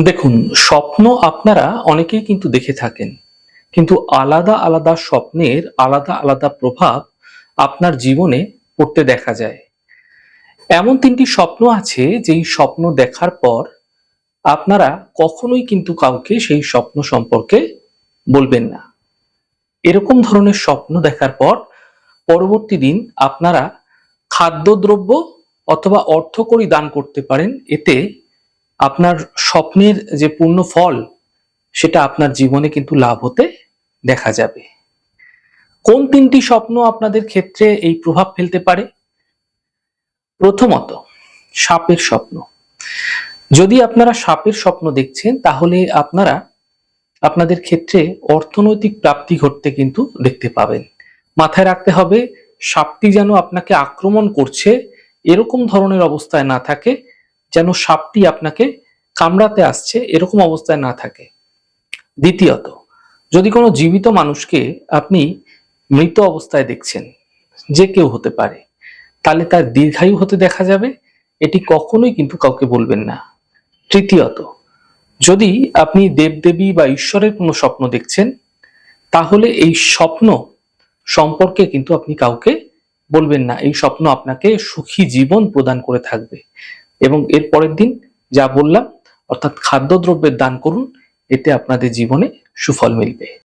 দেখুন, স্বপ্ন আপনারা অনেকেই কিন্তু দেখে থাকেন। কিন্তু আলাদা, আলাদা স্বপ্নের আলাদা, আলাদা প্রভাব আপনার জীবনে পড়তে দেখা যায়। এমন ৩ টি স্বপ্ন আছে যেই স্বপ্ন দেখার পর আপনারা কখনোই কিন্তু কাউকে সেই স্বপ্ন সম্পর্কে বলবেন না। এরকম ধরনের স্বপ্ন দেখার পর পরবর্তী দিন আপনারা খাদ্যদ্রব্য অথবা অর্থকড়ি দান করতে পারেন। এতে আপনার স্বপ্নের যে পূর্ণ ফল সেটা আপনার জীবনে কিন্তু লাভ হতে দেখা যাবে। কোন ৩ টি স্বপ্ন আপনাদের ক্ষেত্রে এই প্রভাব ফেলতে পারে? প্রথমত, সাপের স্বপ্ন। যদি আপনারা সাপের স্বপ্ন দেখছেন তাহলে আপনারা আপনাদের ক্ষেত্রে অর্থনৈতিক প্রাপ্তি ঘটতে কিন্তু দেখতে পাবেন। মাথায় রাখতে হবে, সাপটি যেন আপনাকে আক্রমণ করছে এরকম ধরনের অবস্থায় না থাকে, যেন সাপটি আপনাকে কামড়াতে আসছে এরকম অবস্থায় না থাকে। দ্বিতীয়ত, যদি কোনো জীবিত মানুষকে আপনি মৃত অবস্থায় দেখছেন, যে কেউ হতে পারে, তাহলে তার দীর্ঘায়ু হতে দেখা যাবে। এটি কখনোই কিন্তু কাউকে বলবেন না। তৃতীয়ত, যদি আপনি দেবদেবী বা ঈশ্বরের কোনো স্বপ্ন দেখছেন, তাহলে এই স্বপ্ন সম্পর্কে কিন্তু আপনি কাউকে বলবেন না। এই স্বপ্ন আপনাকে সুখী জীবন প্রদান করে থাকবে। এবং এর পরের দিন যা বললাম, অর্থাৎ খাদ্যদ্রব্যের দান করুন, এতে আপনাদের জীবনে সুফল মিলবে।